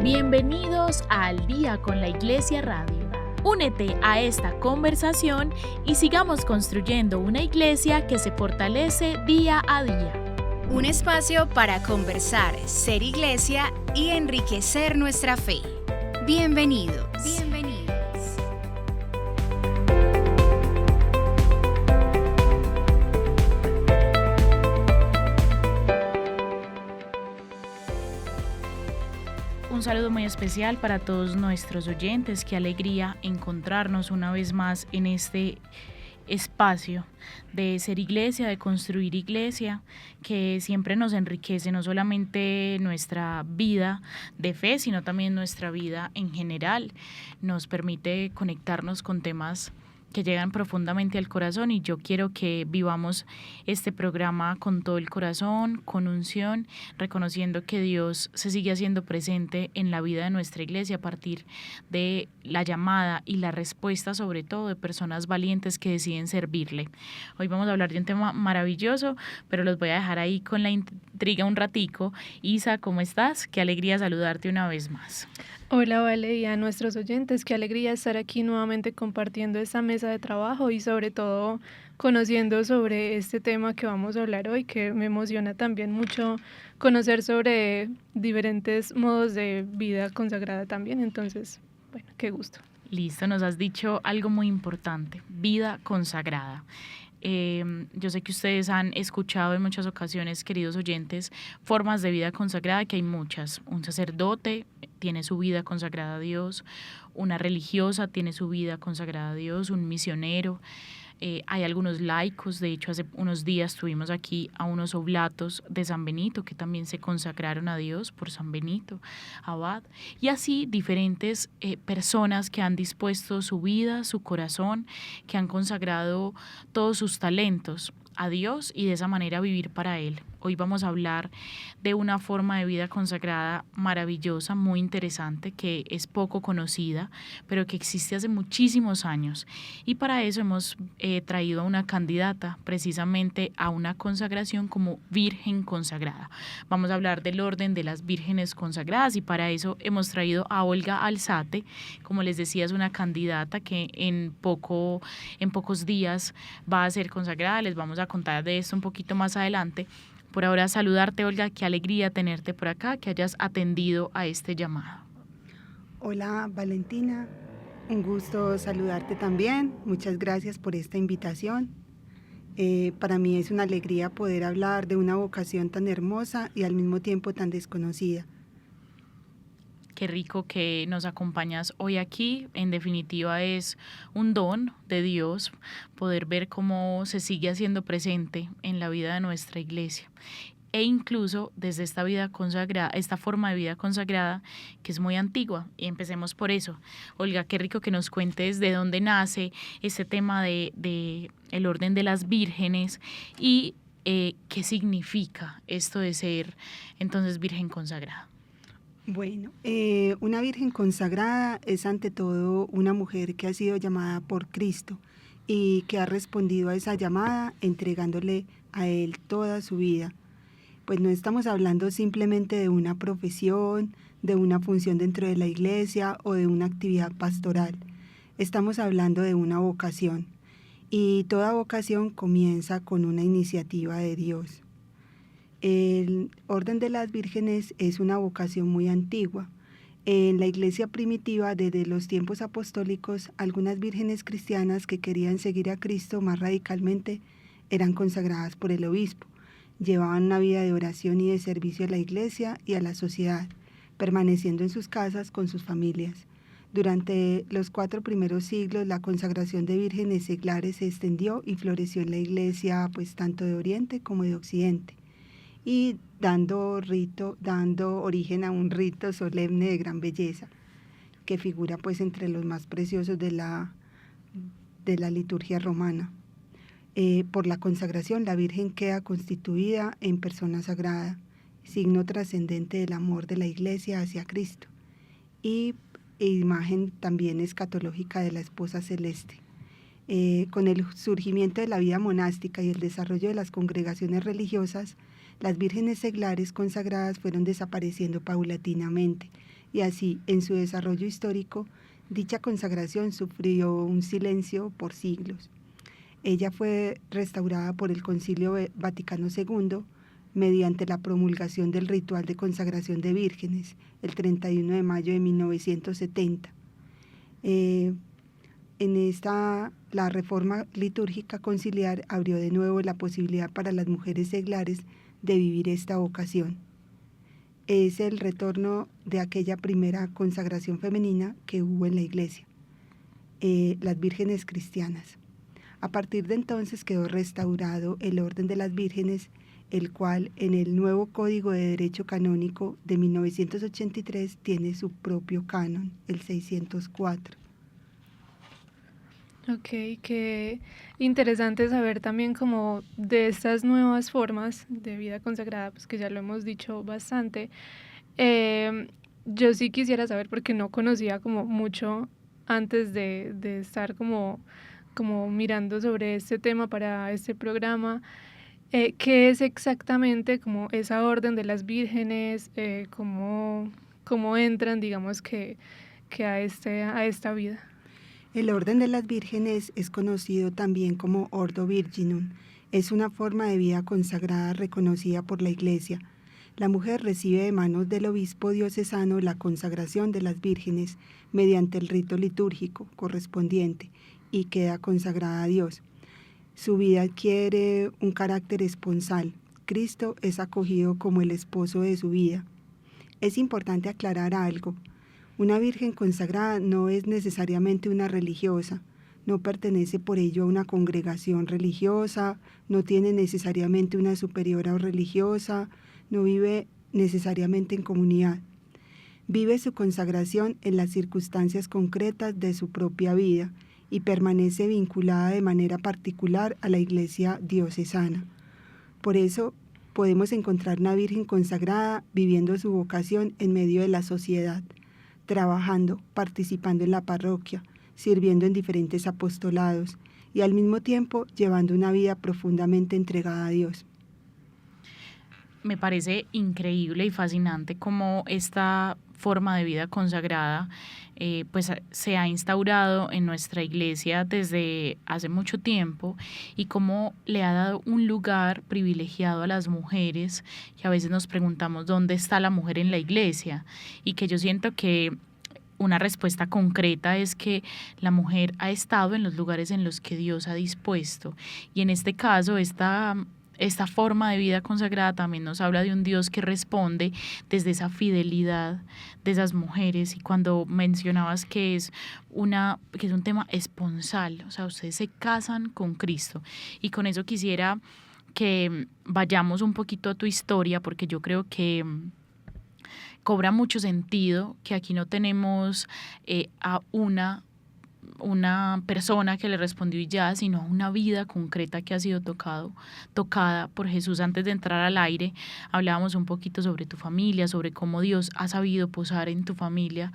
Bienvenidos a Al Día con la Iglesia Radio. Únete a esta conversación y sigamos construyendo una iglesia que se fortalece día a día. Un espacio para conversar, ser iglesia y enriquecer nuestra fe. Bienvenidos. Un saludo muy especial para todos nuestros oyentes. Qué alegría encontrarnos una vez más en este espacio de ser iglesia, de construir iglesia, que siempre nos enriquece no solamente nuestra vida de fe, sino también nuestra vida en general. Nos permite conectarnos con temas que llegan profundamente al corazón, y yo quiero que vivamos este programa con todo el corazón, con unción, reconociendo que Dios se sigue haciendo presente en la vida de nuestra iglesia a partir de la llamada y la respuesta, sobre todo, de personas valientes que deciden servirle. Hoy vamos a hablar de un tema maravilloso, pero los voy a dejar ahí con la intriga un ratico. Isa, ¿cómo estás? Qué alegría saludarte una vez más. Hola, Vale, y a nuestros oyentes, qué alegría estar aquí nuevamente compartiendo esta mesa de trabajo y sobre todo conociendo sobre este tema que vamos a hablar hoy, que me emociona también mucho conocer sobre diferentes modos de vida consagrada también. Entonces, bueno, qué gusto. Listo, nos has dicho algo muy importante, vida consagrada. Yo sé que ustedes han escuchado en muchas ocasiones, queridos oyentes, formas de vida consagrada, que hay muchas. Un sacerdote tiene su vida consagrada a Dios, una religiosa tiene su vida consagrada a Dios, un misionero. Hay algunos laicos. De hecho, hace unos días tuvimos aquí a unos oblatos de San Benito que también se consagraron a Dios por San Benito, abad, y así diferentes personas que han dispuesto su vida, su corazón, que han consagrado todos sus talentos a Dios y de esa manera vivir para Él. Hoy vamos a hablar de una forma de vida consagrada maravillosa, muy interesante, que es poco conocida, pero que existe hace muchísimos años. Y para eso hemos traído a una candidata precisamente a una consagración como virgen consagrada. Vamos a hablar del orden de las vírgenes consagradas, y para eso hemos traído a Olga Alzate. Como les decía, es una candidata que en pocos días va a ser consagrada. Les vamos a contar de esto un poquito más adelante. Por ahora, saludarte, Olga, qué alegría tenerte por acá, que hayas atendido a este llamado. Hola, Valentina, un gusto saludarte también. Muchas gracias por esta invitación. Para mí es una alegría poder hablar de una vocación tan hermosa y al mismo tiempo tan desconocida. Qué rico que nos acompañas hoy aquí. En definitiva, es un don de Dios poder ver cómo se sigue haciendo presente en la vida de nuestra iglesia. E incluso desde esta vida consagrada, esta forma de vida consagrada que es muy antigua. Y empecemos por eso. Olga, qué rico que nos cuentes de dónde nace este tema de el orden de las vírgenes y qué significa esto de ser entonces virgen consagrada. Bueno, una virgen consagrada es ante todo una mujer que ha sido llamada por Cristo y que ha respondido a esa llamada entregándole a Él toda su vida. Pues no estamos hablando simplemente de una profesión, de una función dentro de la iglesia o de una actividad pastoral. Estamos hablando de una vocación, y toda vocación comienza con una iniciativa de Dios. El orden de las vírgenes es una vocación muy antigua. En la iglesia primitiva, desde los tiempos apostólicos, algunas vírgenes cristianas que querían seguir a Cristo más radicalmente eran consagradas por el obispo. Llevaban una vida de oración y de servicio a la iglesia y a la sociedad, permaneciendo en sus casas con sus familias. Durante los 4 primeros siglos, la consagración de vírgenes seglares se extendió y floreció en la iglesia, pues tanto de Oriente como de Occidente, y dando origen a un rito solemne de gran belleza, que figura pues entre los más preciosos de la liturgia romana. Por la consagración, la Virgen queda constituida en persona sagrada, signo trascendente del amor de la Iglesia hacia Cristo, y imagen también escatológica de la esposa celeste. Con el surgimiento de la vida monástica y el desarrollo de las congregaciones religiosas, las vírgenes seglares consagradas fueron desapareciendo paulatinamente y así, en su desarrollo histórico, dicha consagración sufrió un silencio por siglos. Ella fue restaurada por el Concilio Vaticano II mediante la promulgación del ritual de consagración de vírgenes, el 31 de mayo de 1970. La reforma litúrgica conciliar abrió de nuevo la posibilidad para las mujeres seglares de vivir esta vocación. Es el retorno de aquella primera consagración femenina que hubo en la Iglesia, las vírgenes cristianas. A partir de entonces quedó restaurado el orden de las vírgenes, el cual en el nuevo Código de Derecho Canónico de 1983 tiene su propio canon, el 604. Ok, qué interesante saber también como de estas nuevas formas de vida consagrada, pues que ya lo hemos dicho bastante. Yo sí quisiera saber, porque no conocía como mucho antes de estar como mirando sobre este tema para este programa, qué es exactamente como esa orden de las vírgenes, cómo entran, digamos que a esta vida. El orden de las vírgenes es conocido también como Ordo Virginum. Es una forma de vida consagrada reconocida por la Iglesia. La mujer recibe de manos del obispo diocesano la consagración de las vírgenes mediante el rito litúrgico correspondiente y queda consagrada a Dios. Su vida adquiere un carácter esponsal. Cristo es acogido como el esposo de su vida. Es importante aclarar algo. Una virgen consagrada no es necesariamente una religiosa, no pertenece por ello a una congregación religiosa, no tiene necesariamente una superiora o religiosa, no vive necesariamente en comunidad. Vive su consagración en las circunstancias concretas de su propia vida y permanece vinculada de manera particular a la Iglesia diocesana. Por eso podemos encontrar una virgen consagrada viviendo su vocación en medio de la sociedad, trabajando, participando en la parroquia, sirviendo en diferentes apostolados y al mismo tiempo llevando una vida profundamente entregada a Dios. Me parece increíble y fascinante cómo esta forma de vida consagrada pues se ha instaurado en nuestra iglesia desde hace mucho tiempo y cómo le ha dado un lugar privilegiado a las mujeres, que a veces nos preguntamos dónde está la mujer en la iglesia, y que yo siento que una respuesta concreta es que la mujer ha estado en los lugares en los que Dios ha dispuesto, y en este caso esta forma de vida consagrada también nos habla de un Dios que responde desde esa fidelidad de esas mujeres. Y cuando mencionabas que es un tema esponsal, o sea, ustedes se casan con Cristo, y con eso quisiera que vayamos un poquito a tu historia, porque yo creo que cobra mucho sentido que aquí no tenemos a una persona que le respondió y ya, sino una vida concreta que ha sido tocada por Jesús. Antes de entrar al aire, hablábamos un poquito sobre tu familia, sobre cómo Dios ha sabido posar en tu familia,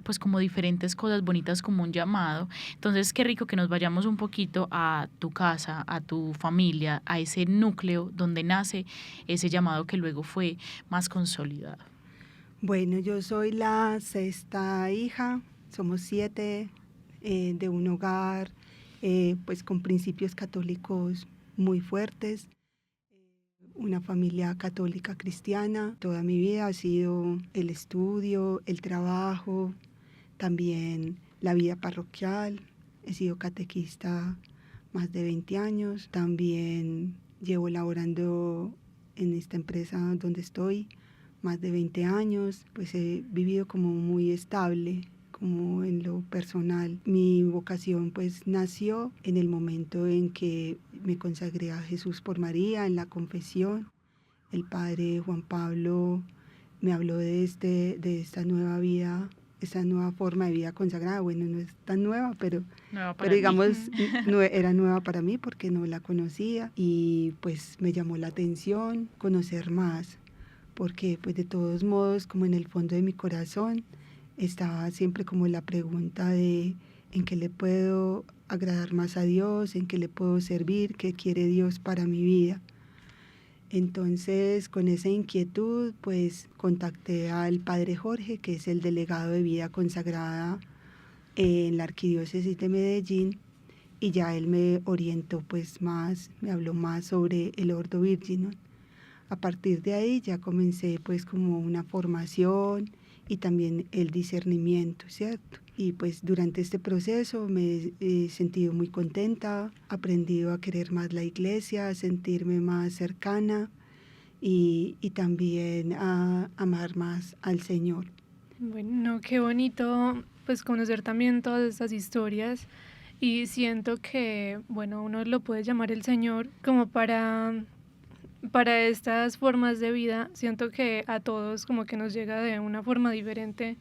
pues como diferentes cosas bonitas, como un llamado. Entonces, qué rico que nos vayamos un poquito a tu casa, a tu familia, a ese núcleo donde nace ese llamado que luego fue más consolidado. Bueno, yo soy la sexta hija. Somos 7 de un hogar pues con principios católicos muy fuertes, una familia católica cristiana. Toda mi vida ha sido el estudio, el trabajo, también la vida parroquial. He sido catequista más de 20 años, también llevo laborando en esta empresa donde estoy más de 20 años, pues he vivido como muy estable, como en lo personal. Mi vocación pues nació en el momento en que me consagré a Jesús por María en la confesión. El padre Juan Pablo me habló de esta nueva vida, esta nueva forma de vida consagrada. Bueno, no es tan nueva, pero digamos, no era nueva para mí porque no la conocía, y pues me llamó la atención conocer más, porque pues de todos modos, como en el fondo de mi corazón, estaba siempre como la pregunta de en qué le puedo agradar más a Dios, en qué le puedo servir, qué quiere Dios para mi vida. Entonces, con esa inquietud, pues contacté al padre Jorge, que es el delegado de vida consagrada en la Arquidiócesis de Medellín, y ya él me orientó pues más, me habló más sobre el Ordo Virginum. A partir de ahí ya comencé pues como una formación y también el discernimiento, ¿cierto? Y pues durante este proceso me he sentido muy contenta, aprendido a querer más la iglesia, a sentirme más cercana y también a amar más al Señor. Bueno, qué bonito pues conocer también todas estas historias y siento que, bueno, uno lo puede llamar el Señor como para estas formas de vida. Siento que a todos como que nos llega de una forma diferente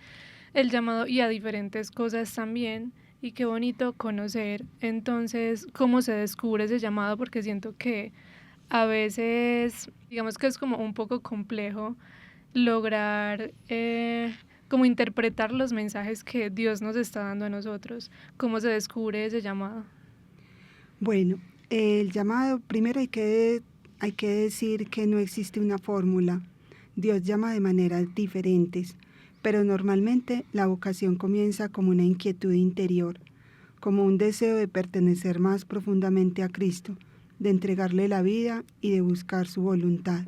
el llamado y a diferentes cosas también. Y qué bonito conocer entonces cómo se descubre ese llamado, porque siento que a veces, digamos que es como un poco complejo lograr como interpretar los mensajes que Dios nos está dando a nosotros. ¿Cómo se descubre ese llamado? Bueno, el llamado, primero hay que decir que no existe una fórmula. Dios llama de maneras diferentes, pero normalmente la vocación comienza como una inquietud interior, como un deseo de pertenecer más profundamente a Cristo, de entregarle la vida y de buscar su voluntad.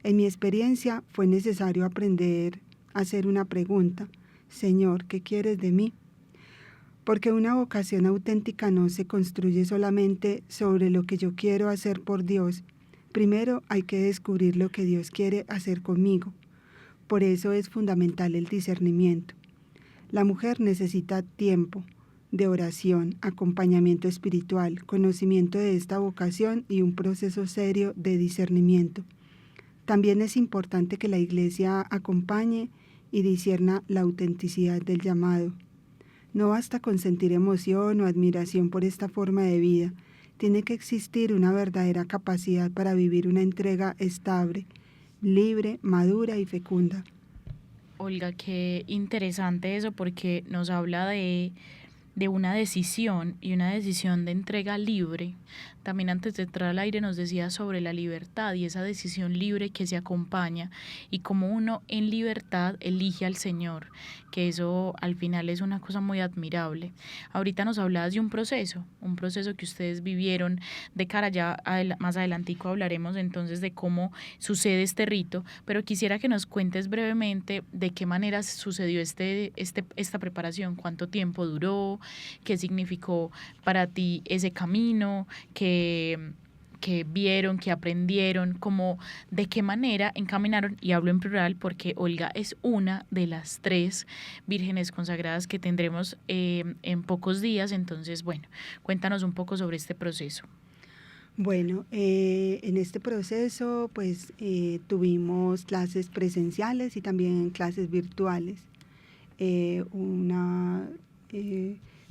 En mi experiencia fue necesario aprender a hacer una pregunta: Señor, ¿qué quieres de mí? Porque una vocación auténtica no se construye solamente sobre lo que yo quiero hacer por Dios. Primero hay que descubrir lo que Dios quiere hacer conmigo. Por eso es fundamental el discernimiento. La mujer necesita tiempo de oración, acompañamiento espiritual, conocimiento de esta vocación y un proceso serio de discernimiento. También es importante que la Iglesia acompañe y discierna la autenticidad del llamado. No basta con sentir emoción o admiración por esta forma de vida. Tiene que existir una verdadera capacidad para vivir una entrega estable, libre, madura y fecunda. Olga, qué interesante eso, porque nos habla de una decisión y una decisión de entrega libre. También antes de entrar al aire nos decía sobre la libertad y esa decisión libre que se acompaña y cómo uno en libertad elige al Señor, que eso al final es una cosa muy admirable. Ahorita nos hablabas de un proceso que ustedes vivieron de cara ya, más adelantico hablaremos entonces de cómo sucede este rito, pero quisiera que nos cuentes brevemente de qué manera sucedió esta preparación, cuánto tiempo duró, qué significó para ti ese camino, que vieron, que aprendieron, como de qué manera encaminaron, y hablo en plural porque Olga es una de las 3 vírgenes consagradas que tendremos en pocos días. Entonces, bueno, cuéntanos un poco sobre este proceso. Bueno, en este proceso pues tuvimos clases presenciales y también clases virtuales.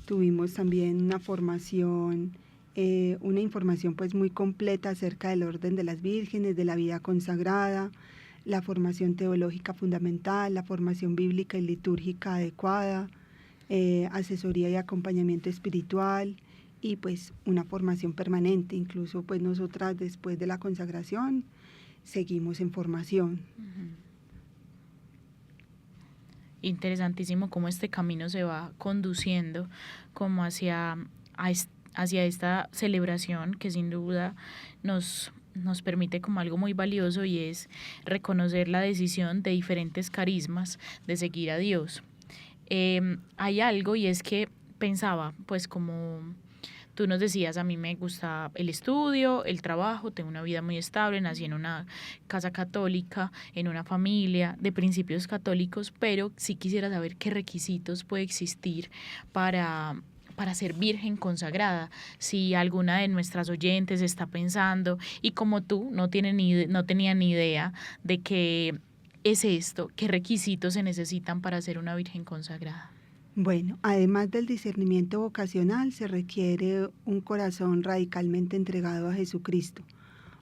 Tuvimos también una formación, una información pues muy completa acerca del orden de las vírgenes, de la vida consagrada, la formación teológica fundamental, la formación bíblica y litúrgica adecuada, asesoría y acompañamiento espiritual y pues una formación permanente. Incluso pues nosotras después de la consagración seguimos en formación. Interesantísimo cómo este camino se va conduciendo como hacia esta celebración que sin duda nos permite como algo muy valioso, y es reconocer la decisión de diferentes carismas de seguir a Dios. Hay algo, y es que pensaba, pues como tú nos decías, a mí me gusta el estudio, el trabajo, tengo una vida muy estable, nací en una casa católica, en una familia de principios católicos, pero sí quisiera saber qué requisitos puede existir para ser virgen consagrada. Si alguna de nuestras oyentes está pensando y como tú no tenía ni idea de qué es esto, qué requisitos se necesitan para ser una virgen consagrada. Bueno, además del discernimiento vocacional, se requiere un corazón radicalmente entregado a Jesucristo,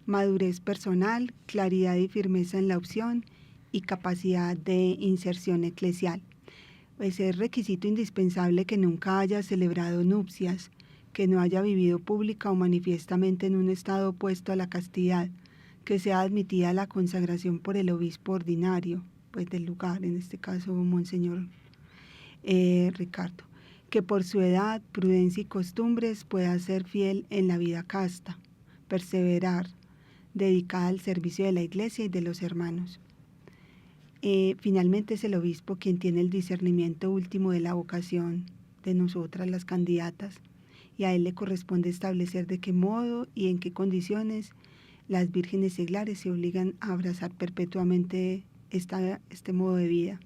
madurez personal, claridad y firmeza en la opción y capacidad de inserción eclesial. Es requisito indispensable que nunca haya celebrado nupcias, que no haya vivido pública o manifiestamente en un estado opuesto a la castidad. que sea admitida la consagración por el obispo ordinario, pues del lugar, en este caso Monseñor Ricardo, que por su edad, prudencia y costumbres pueda ser fiel en la vida casta, perseverar, dedicada al servicio de la Iglesia y de los hermanos. Finalmente es el obispo quien tiene el discernimiento último de la vocación de nosotras las candidatas, y a él le corresponde establecer de qué modo y en qué condiciones las vírgenes seglares se obligan a abrazar perpetuamente este modo de vida.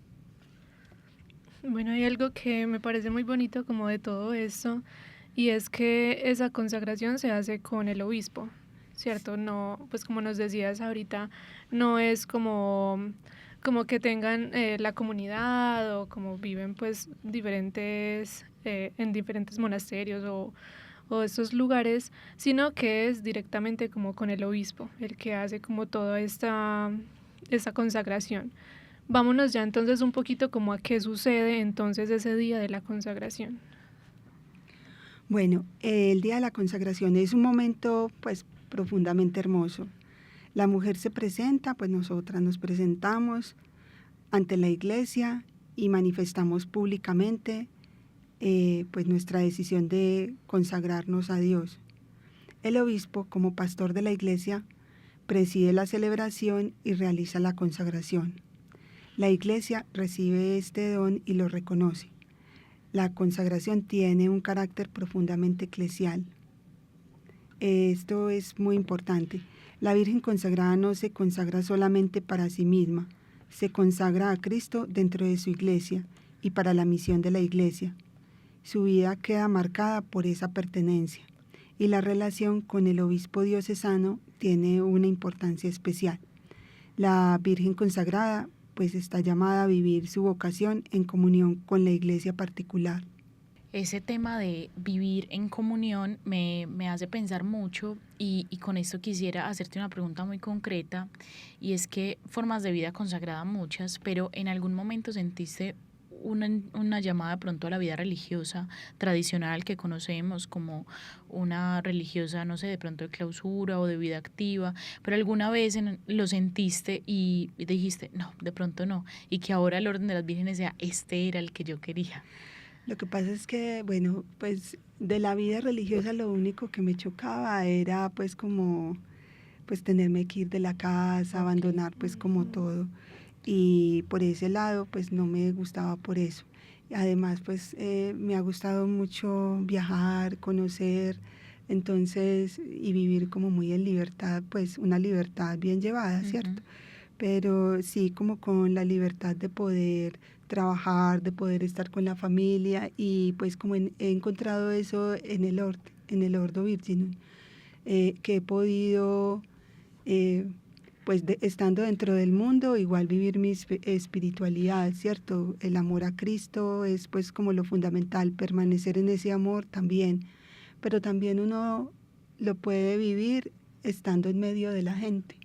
Bueno, hay algo que me parece muy bonito como de todo esto, y es que esa consagración se hace con el obispo, ¿cierto? No, pues como nos decías ahorita, no es como que tengan la comunidad o como viven pues diferentes en diferentes monasterios o estos lugares, sino que es directamente como con el obispo, el que hace como toda esta consagración. Vámonos ya entonces un poquito como a qué sucede entonces ese día de la consagración. Bueno, el día de la consagración es un momento pues profundamente hermoso. La mujer se presenta, pues nosotras nos presentamos ante la Iglesia y manifestamos públicamente pues nuestra decisión de consagrarnos a Dios. El obispo, como pastor de la Iglesia, preside la celebración y realiza la consagración. La Iglesia recibe este don y lo reconoce. La consagración tiene un carácter profundamente eclesial. Esto es muy importante. La Virgen consagrada no se consagra solamente para sí misma, se consagra a Cristo dentro de su Iglesia y para la misión de la Iglesia. Su vida queda marcada por esa pertenencia y la relación con el obispo diocesano tiene una importancia especial. La Virgen consagrada pues está llamada a vivir su vocación en comunión con la Iglesia particular. Ese tema de vivir en comunión me hace pensar mucho y con esto quisiera hacerte una pregunta muy concreta, y es que formas de vida consagrada muchas, pero ¿en algún momento sentiste una llamada de pronto a la vida religiosa tradicional que conocemos como una religiosa, no sé, de pronto de clausura o de vida activa, pero alguna vez lo sentiste y dijiste, no, de pronto no, y que ahora el orden de las vírgenes sea, este era el que yo quería? Lo que pasa es que, bueno, pues de la vida religiosa lo único que me chocaba era pues como, pues tenerme que ir de la casa, abandonar pues como todo. Y por ese lado pues no me gustaba por eso. Además pues me ha gustado mucho viajar, conocer, entonces y vivir como muy en libertad, pues una libertad bien llevada, ¿cierto? Pero sí como con la libertad de poder trabajar, de poder estar con la familia, y pues como he encontrado eso en el Ordo Virginum, que he podido pues estando dentro del mundo igual vivir mi espiritualidad, ¿cierto? El amor a Cristo es pues como lo fundamental, permanecer en ese amor también, pero también uno lo puede vivir estando en medio de la gente.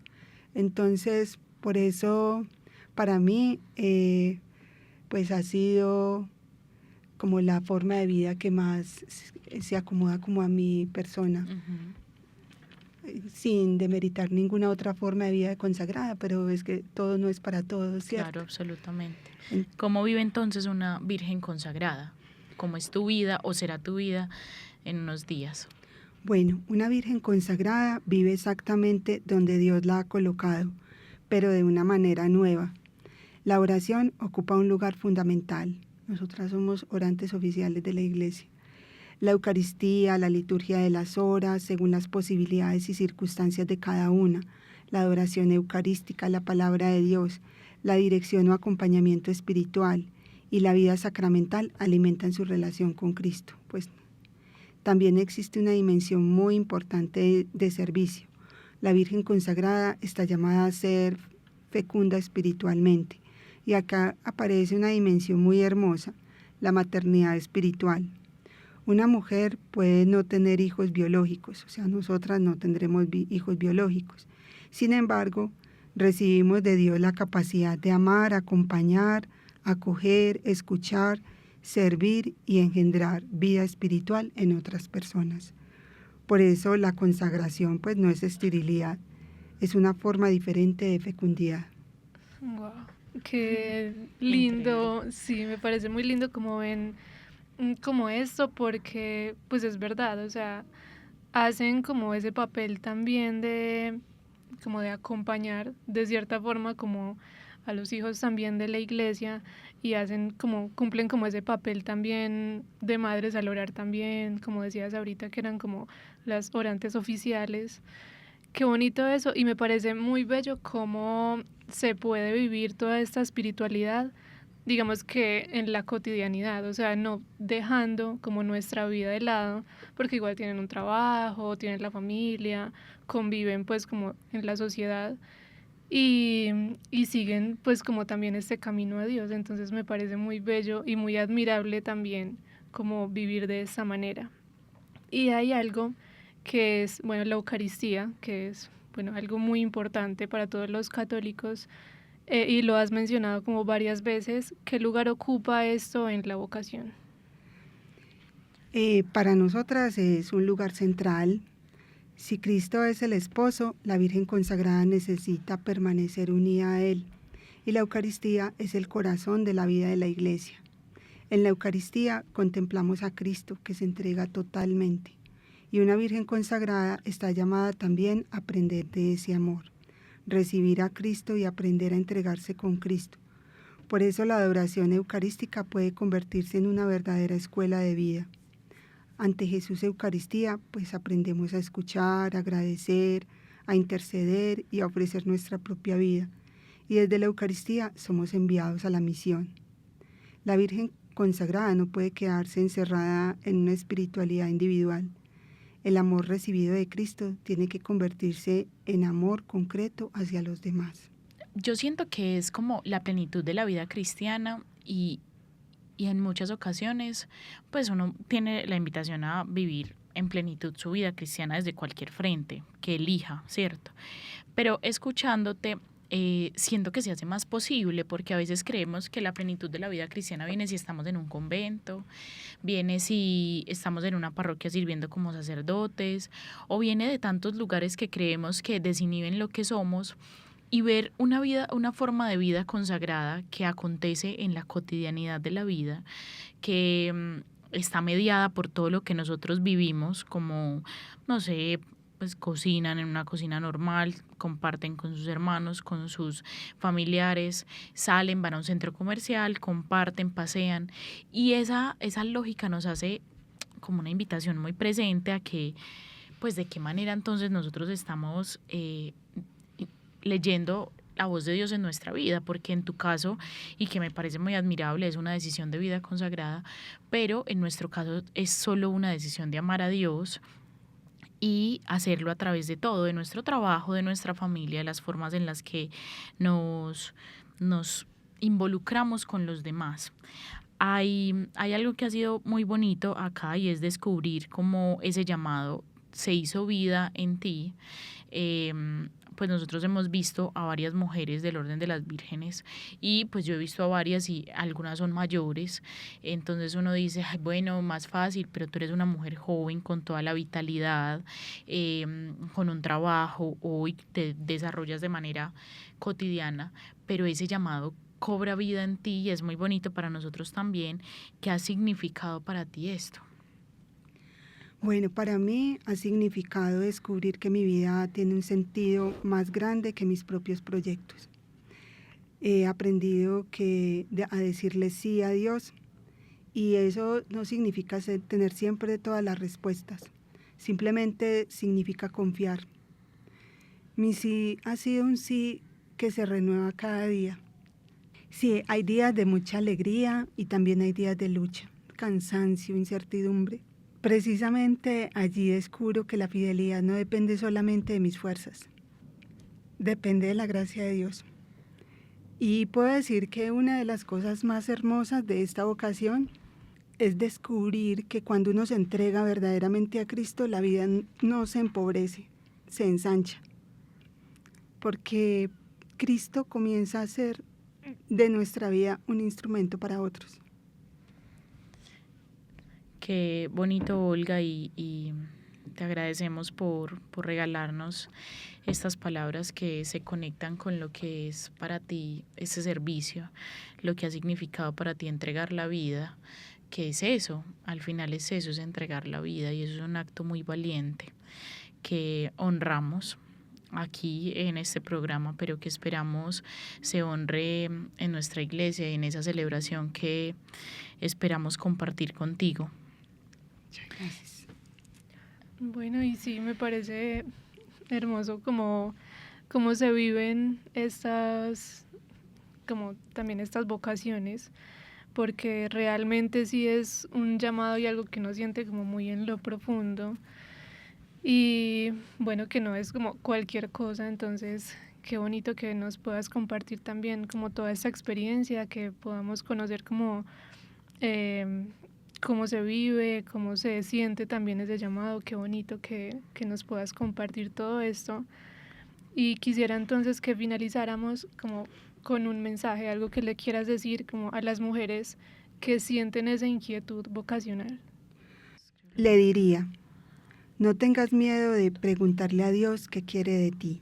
Entonces, por eso para mí pues ha sido como la forma de vida que más se acomoda como a mi persona. Sin demeritar ninguna otra forma de vida consagrada, pero es que todo no es para todos, ¿cierto? Claro, absolutamente. ¿Cómo vive entonces una virgen consagrada? ¿Cómo es tu vida o será tu vida en unos días? Bueno, una virgen consagrada vive exactamente donde Dios la ha colocado, pero de una manera nueva. La oración ocupa un lugar fundamental. Nosotras somos orantes oficiales de la Iglesia. La Eucaristía, la liturgia de las horas, según las posibilidades y circunstancias de cada una, la adoración eucarística, la palabra de Dios, la dirección o acompañamiento espiritual y la vida sacramental alimentan su relación con Cristo. Pues también existe una dimensión muy importante de servicio. La Virgen consagrada está llamada a ser fecunda espiritualmente, y acá aparece una dimensión muy hermosa, la maternidad espiritual. Una mujer puede no tener hijos biológicos, o sea, nosotras no tendremos hijos biológicos. Sin embargo, recibimos de Dios la capacidad de amar, acompañar, acoger, escuchar, servir y engendrar vida espiritual en otras personas. Por eso la consagración pues no es esterilidad, Es una forma diferente de fecundidad. Wow, qué lindo. Sí, me parece muy lindo como ven como esto, porque pues es verdad, o sea, hacen como ese papel también de como de acompañar de cierta forma como a los hijos también de la iglesia, y hacen como cumplen como ese papel también de madres al orar también, como decías ahorita que eran como las orantes oficiales. Qué bonito eso, y me parece muy bello cómo se puede vivir toda esta espiritualidad, digamos que en la cotidianidad, o sea, no dejando como nuestra vida de lado, porque igual tienen un trabajo, tienen la familia, conviven pues como en la sociedad, y siguen pues como también este camino a Dios. Entonces me parece muy bello y muy admirable también como vivir de esa manera. Y hay algo que es, bueno, la Eucaristía, que es, bueno, algo muy importante para todos los católicos, y lo has mencionado como varias veces. ¿Qué lugar ocupa esto en la vocación? Para nosotras es un lugar central. Si Cristo es el esposo, la Virgen consagrada necesita permanecer unida a Él, y la Eucaristía es el corazón de la vida de la Iglesia. En la Eucaristía contemplamos a Cristo, que se entrega totalmente, y una Virgen consagrada está llamada también a aprender de ese amor, recibir a Cristo y aprender a entregarse con Cristo. Por eso la adoración eucarística puede convertirse en una verdadera escuela de vida. Ante Jesús Eucaristía, pues aprendemos a escuchar, a agradecer, a interceder y a ofrecer nuestra propia vida. Y desde la Eucaristía somos enviados a la misión. La Virgen consagrada no puede quedarse encerrada en una espiritualidad individual. El amor recibido de Cristo tiene que convertirse en amor concreto hacia los demás. Yo siento que es como la plenitud de la vida cristiana, y en muchas ocasiones pues uno tiene la invitación a vivir en plenitud su vida cristiana desde cualquier frente que elija, ¿cierto? Pero escuchándote, siento que se hace más posible, porque a veces creemos que la plenitud de la vida cristiana viene si estamos en un convento, viene si estamos en una parroquia sirviendo como sacerdotes, o viene de tantos lugares que creemos que desinhiben lo que somos, y ver una vida, una forma de vida consagrada que acontece en la cotidianidad de la vida, que está mediada por todo lo que nosotros vivimos, como, no sé, pues cocinan en una cocina normal, comparten con sus hermanos, con sus familiares, salen, van a un centro comercial, comparten, pasean, y esa lógica nos hace como una invitación muy presente a que, pues de qué manera entonces nosotros estamos leyendo la voz de Dios en nuestra vida, porque en tu caso, y que me parece muy admirable, es una decisión de vida consagrada, pero en nuestro caso es solo una decisión de amar a Dios y hacerlo a través de todo, de nuestro trabajo, de nuestra familia, de las formas en las que nos involucramos con los demás. Hay algo que ha sido muy bonito acá, y es descubrir cómo ese llamado se hizo vida en ti. Pues nosotros hemos visto a varias mujeres del orden de las vírgenes, y pues yo he visto a varias y algunas son mayores, entonces uno dice, ay, bueno, más fácil, pero tú eres una mujer joven con toda la vitalidad, con un trabajo, hoy te desarrollas de manera cotidiana, pero ese llamado cobra vida en ti, y es muy bonito para nosotros también. ¿Qué ha significado para ti esto? Bueno, para mí ha significado descubrir que mi vida tiene un sentido más grande que mis propios proyectos. He aprendido a decirle sí a Dios, y eso no significa tener siempre todas las respuestas, simplemente significa confiar. Mi sí ha sido un sí que se renueva cada día. Sí, hay días de mucha alegría y también hay días de lucha, cansancio, incertidumbre. Precisamente allí descubro que la fidelidad no depende solamente de mis fuerzas, depende de la gracia de Dios. Y puedo decir que una de las cosas más hermosas de esta vocación es descubrir que cuando uno se entrega verdaderamente a Cristo, la vida no se empobrece, se ensancha, porque Cristo comienza a ser de nuestra vida un instrumento para otros. Qué bonito, Olga, y Te agradecemos por regalarnos estas palabras que se conectan con lo que es para ti ese servicio, lo que ha significado para ti entregar la vida, que es eso, al final es eso, es entregar la vida y eso es un acto muy valiente que honramos aquí en este programa, pero que esperamos se honre en nuestra iglesia y en esa celebración que esperamos compartir contigo. Muchas gracias. Bueno, y sí, me parece hermoso como se viven estas, como también estas vocaciones, porque realmente sí es un llamado y algo que uno siente como muy en lo profundo y bueno, que no es como cualquier cosa. Entonces qué bonito que nos puedas compartir también como toda esta experiencia, que podamos conocer como cómo se vive, cómo se siente también ese llamado. Qué bonito que nos puedas compartir todo esto. Y quisiera entonces que finalizáramos como con un mensaje, algo que le quieras decir como a las mujeres que sienten esa inquietud vocacional. Le diría, no tengas miedo de preguntarle a Dios qué quiere de ti.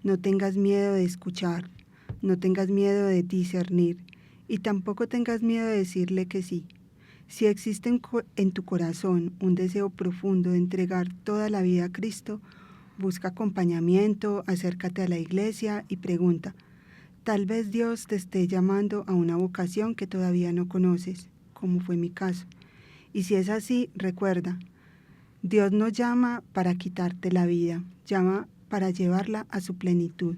No tengas miedo de escuchar. No tengas miedo de discernir. Y tampoco tengas miedo de decirle que sí. Si existe en tu corazón un deseo profundo de entregar toda la vida a Cristo, busca acompañamiento, acércate a la iglesia y pregunta. Tal vez Dios te esté llamando a una vocación que todavía no conoces, como fue mi caso. Y si es así, recuerda, Dios no llama para quitarte la vida, llama para llevarla a su plenitud.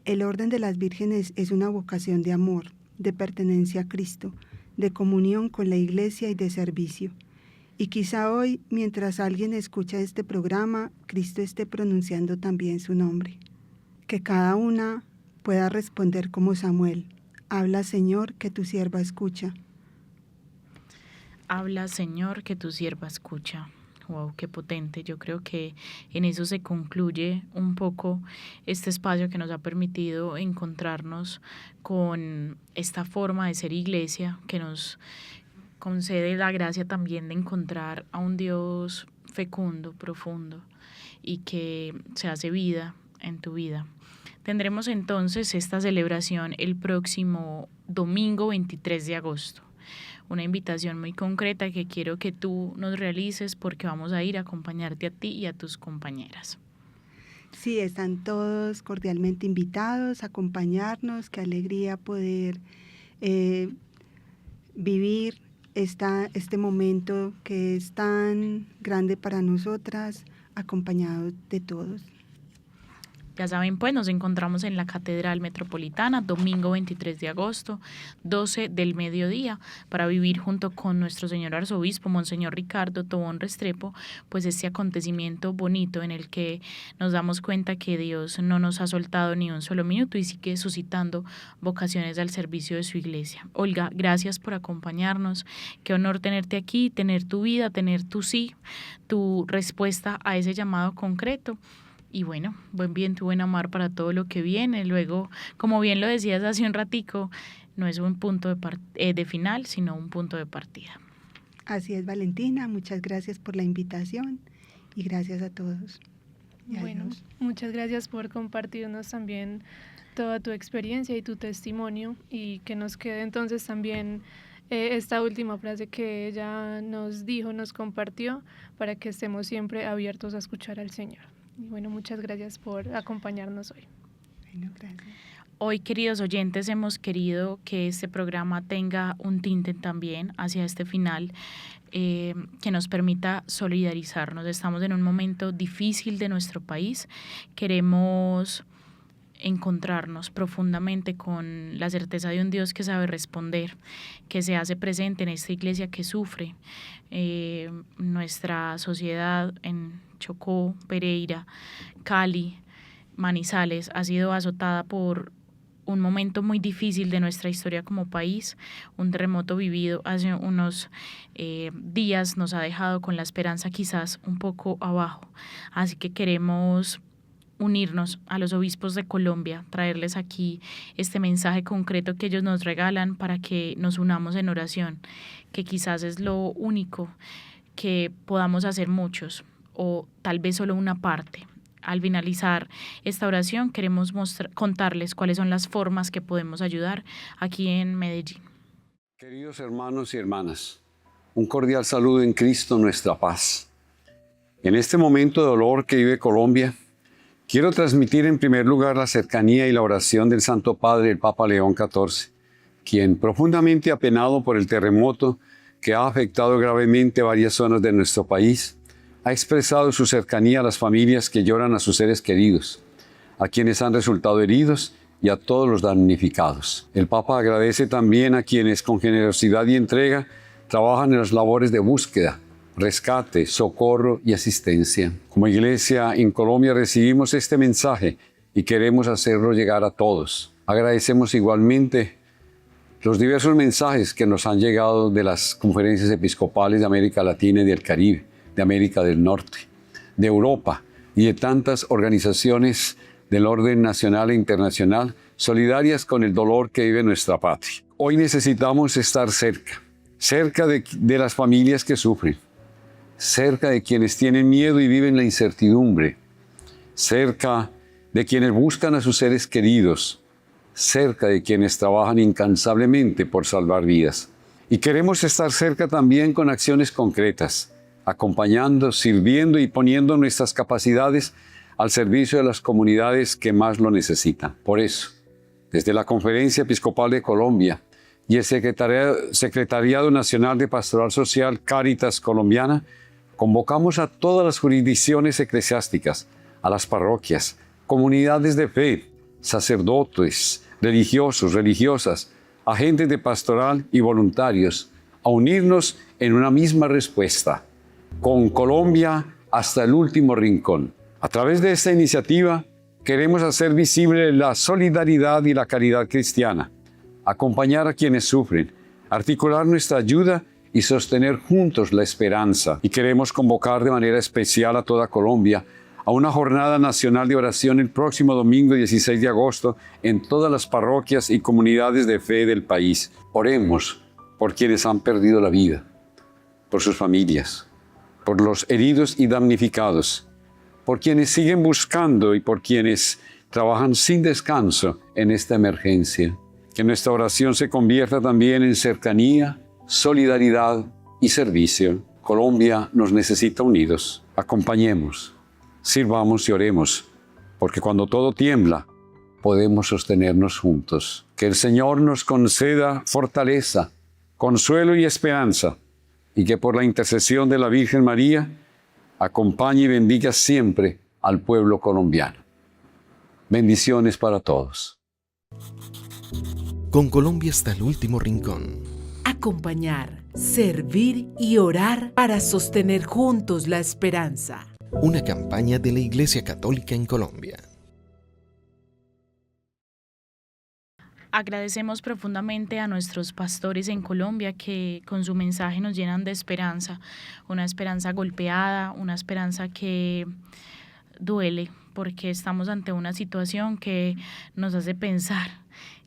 El orden de las vírgenes es una vocación de amor, de pertenencia a Cristo, de comunión con la iglesia y de servicio. Y quizá hoy, mientras alguien escucha este programa, Cristo esté pronunciando también su nombre. Que cada una pueda responder como Samuel: habla, Señor, que tu sierva escucha. Habla, Señor, que tu sierva escucha. Wow, qué potente. Yo creo que en eso se concluye un poco este espacio que nos ha permitido encontrarnos con esta forma de ser iglesia, que nos concede la gracia también de encontrar a un Dios fecundo, profundo y que se hace vida en tu vida. Tendremos entonces esta celebración el próximo domingo 23 de agosto. Una invitación muy concreta que quiero que tú nos realices, porque vamos a ir a acompañarte a ti y a tus compañeras. Sí, están todos cordialmente invitados a acompañarnos. Qué alegría poder vivir este momento que es tan grande para nosotras, acompañados de todos. Ya saben, pues nos encontramos en la Catedral Metropolitana, domingo 23 de agosto, 12 del mediodía, para vivir junto con nuestro señor arzobispo, Monseñor Ricardo Tobón Restrepo, pues este acontecimiento bonito en el que nos damos cuenta que Dios no nos ha soltado ni un solo minuto y sigue suscitando vocaciones al servicio de su iglesia. Olga, gracias por acompañarnos. Qué honor tenerte aquí, tener tu vida, tener tu sí, tu respuesta a ese llamado concreto. Y bueno, buen viento, buen amar para todo lo que viene. Luego, como bien lo decías hace un ratico, no es un punto de final, sino un punto de partida. Así es, Valentina. Muchas gracias por la invitación y gracias a todos. Bueno, muchas gracias por compartirnos también toda tu experiencia y tu testimonio, y que nos quede entonces también esta última frase que ella nos dijo, nos compartió, para que estemos siempre abiertos a escuchar al Señor. Y bueno, muchas gracias por acompañarnos hoy. Bueno, gracias. Hoy, queridos oyentes, hemos querido que este programa tenga un tinte también hacia este final, que nos permita solidarizarnos. Estamos en un momento difícil de nuestro país. Queremos encontrarnos profundamente con la certeza de un Dios que sabe responder, que se hace presente en esta iglesia que sufre. Nuestra sociedad en Chocó, Pereira, Cali, Manizales ha sido azotada por un momento muy difícil de nuestra historia como país. Un terremoto vivido hace unos días nos ha dejado con la esperanza quizás un poco abajo. Así que queremos unirnos a los obispos de Colombia, traerles aquí este mensaje concreto que ellos nos regalan para que nos unamos en oración, que quizás es lo único que podamos hacer muchos. o tal vez solo una parte. Al finalizar esta oración queremos contarles cuáles son las formas que podemos ayudar aquí en Medellín. Queridos hermanos y hermanas, un cordial saludo en Cristo nuestra paz. En este momento de dolor que vive Colombia, quiero transmitir en primer lugar la cercanía y la oración del Santo Padre, el Papa León XIV, quien, profundamente apenado por el terremoto que ha afectado gravemente varias zonas de nuestro país, ha expresado su cercanía a las familias que lloran a sus seres queridos, a quienes han resultado heridos y a todos los damnificados. El Papa agradece también a quienes con generosidad y entrega trabajan en las labores de búsqueda, rescate, socorro y asistencia. Como Iglesia en Colombia recibimos este mensaje y queremos hacerlo llegar a todos. Agradecemos igualmente los diversos mensajes que nos han llegado de las conferencias episcopales de América Latina y del Caribe, de América del Norte, de Europa y de tantas organizaciones del orden nacional e internacional solidarias con el dolor que vive nuestra patria. Hoy necesitamos estar cerca de las familias que sufren, cerca de quienes tienen miedo y viven la incertidumbre, cerca de quienes buscan a sus seres queridos, cerca de quienes trabajan incansablemente por salvar vidas. Y queremos estar cerca también con acciones concretas, acompañando, sirviendo y poniendo nuestras capacidades al servicio de las comunidades que más lo necesitan. Por eso, desde la Conferencia Episcopal de Colombia y el Secretariado Nacional de Pastoral Social Cáritas Colombiana, convocamos a todas las jurisdicciones eclesiásticas, a las parroquias, comunidades de fe, sacerdotes, religiosos, religiosas, agentes de pastoral y voluntarios, a unirnos en una misma respuesta, con Colombia hasta el último rincón. A través de esta iniciativa queremos hacer visible la solidaridad y la caridad cristiana, acompañar a quienes sufren, articular nuestra ayuda y sostener juntos la esperanza. Y queremos convocar de manera especial a toda Colombia a una jornada nacional de oración el próximo domingo 16 de agosto en todas las parroquias y comunidades de fe del país. Oremos por quienes han perdido la vida, por sus familias, por los heridos y damnificados, por quienes siguen buscando y por quienes trabajan sin descanso en esta emergencia. Que nuestra oración se convierta también en cercanía, solidaridad y servicio. Colombia nos necesita unidos. Acompañemos, sirvamos y oremos, porque cuando todo tiembla, podemos sostenernos juntos. Que el Señor nos conceda fortaleza, consuelo y esperanza, y que por la intercesión de la Virgen María, acompañe y bendiga siempre al pueblo colombiano. Bendiciones para todos. Con Colombia hasta el último rincón. Acompañar, servir y orar para sostener juntos la esperanza. Una campaña de la Iglesia Católica en Colombia. Agradecemos profundamente a nuestros pastores en Colombia que con su mensaje nos llenan de esperanza, una esperanza golpeada, una esperanza que duele porque estamos ante una situación que nos hace pensar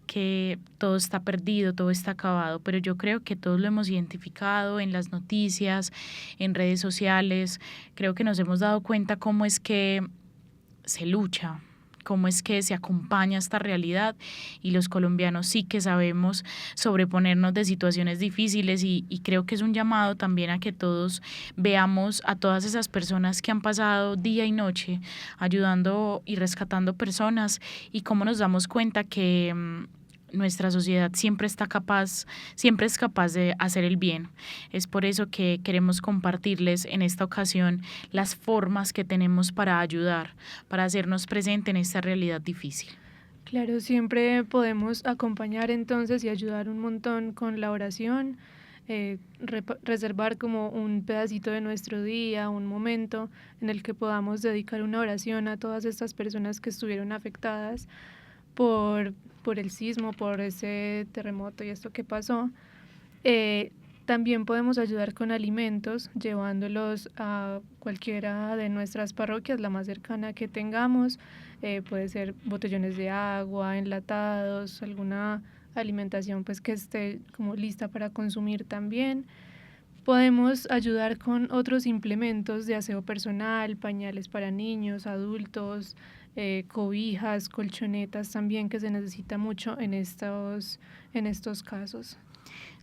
que todo está perdido, todo está acabado, pero yo creo que todos lo hemos identificado en las noticias, en redes sociales, creo que nos hemos dado cuenta cómo es que se lucha, cómo es que se acompaña esta realidad y los colombianos sí que sabemos sobreponernos de situaciones difíciles y creo que es un llamado también a que todos veamos a todas esas personas que han pasado día y noche ayudando y rescatando personas y cómo nos damos cuenta que nuestra sociedad siempre es capaz de hacer el bien. Es por eso que queremos compartirles en esta ocasión las formas que tenemos para ayudar, para hacernos presente en esta realidad difícil. Claro, siempre podemos acompañar entonces y ayudar un montón con la oración, reservar como un pedacito de nuestro día, un momento en el que podamos dedicar una oración a todas estas personas que estuvieron afectadas por el sismo, por ese terremoto y esto que pasó. También podemos ayudar con alimentos, llevándolos a cualquiera de nuestras parroquias, la más cercana que tengamos. Puede ser botellones de agua, enlatados, alguna alimentación pues que esté como lista para consumir también. Podemos ayudar con otros implementos de aseo personal, pañales para niños, adultos, cobijas, colchonetas también, que se necesita mucho en estos casos.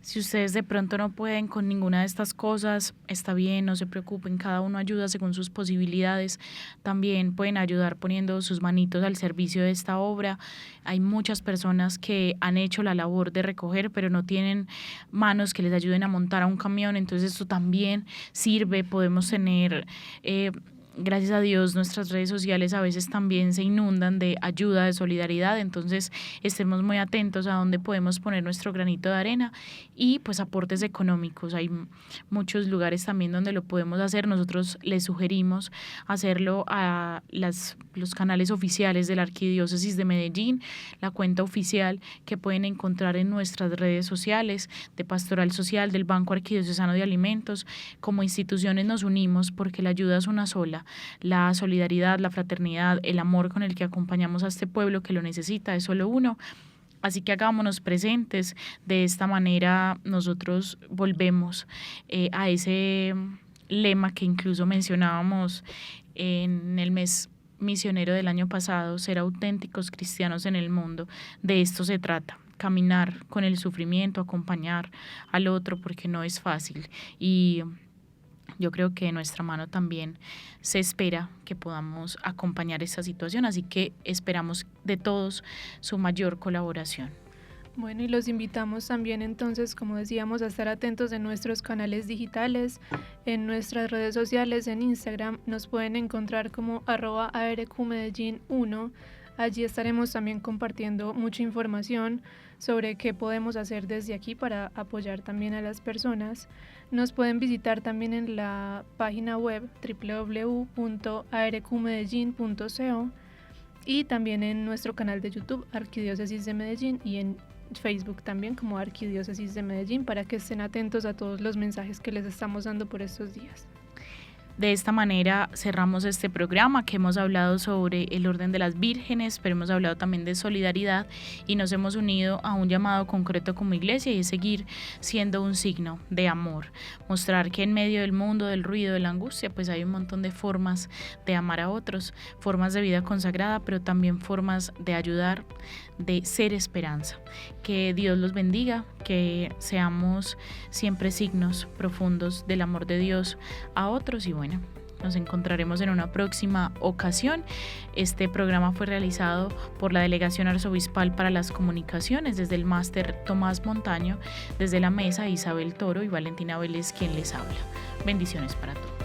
Si ustedes de pronto no pueden con ninguna de estas cosas, está bien, no se preocupen, cada uno ayuda según sus posibilidades. También pueden ayudar poniendo sus manitos al servicio de esta obra. Hay muchas personas que han hecho la labor de recoger, pero no tienen manos que les ayuden a montar a un camión, entonces esto también sirve. Podemos tener... gracias a Dios, nuestras redes sociales a veces también se inundan de ayuda, de solidaridad, entonces estemos muy atentos a dónde podemos poner nuestro granito de arena y pues aportes económicos. Hay muchos lugares también donde lo podemos hacer. Nosotros les sugerimos hacerlo a los canales oficiales de la Arquidiócesis de Medellín, la cuenta oficial que pueden encontrar en nuestras redes sociales de Pastoral Social, del Banco Arquidiocesano de Alimentos. Como instituciones nos unimos porque la ayuda es una sola. La solidaridad, la fraternidad, el amor con el que acompañamos a este pueblo que lo necesita es solo uno. Así que hagámonos presentes. De esta manera nosotros volvemos a ese lema que incluso mencionábamos en el mes misionero del año pasado, ser auténticos cristianos en el mundo. De esto se trata. Caminar con el sufrimiento, acompañar al otro, porque no es fácil. Y yo creo que de nuestra mano también se espera que podamos acompañar esta situación, así que esperamos de todos su mayor colaboración. Bueno, y los invitamos también entonces, como decíamos, a estar atentos en nuestros canales digitales, en nuestras redes sociales, en Instagram, nos pueden encontrar como @ARQMedellín1. Allí estaremos también compartiendo mucha información sobre qué podemos hacer desde aquí para apoyar también a las personas. Nos pueden visitar también en la página web www.arqmedellin.co y también en nuestro canal de YouTube Arquidiócesis de Medellín y en Facebook también como Arquidiócesis de Medellín, para que estén atentos a todos los mensajes que les estamos dando por estos días. De esta manera cerramos este programa que hemos hablado sobre el orden de las vírgenes, pero hemos hablado también de solidaridad y nos hemos unido a un llamado concreto como iglesia, y es seguir siendo un signo de amor, mostrar que en medio del mundo, del ruido, de la angustia, pues hay un montón de formas de amar a otros, formas de vida consagrada, pero también formas de ayudar, de ser esperanza. Que Dios los bendiga, que seamos siempre signos profundos del amor de Dios a otros, y bueno, nos encontraremos en una próxima ocasión. Este programa fue realizado por la Delegación Arzobispal para las Comunicaciones, desde el máster Tomás Montaño, desde la mesa Isabel Toro y Valentina Vélez quien les habla. Bendiciones para todos.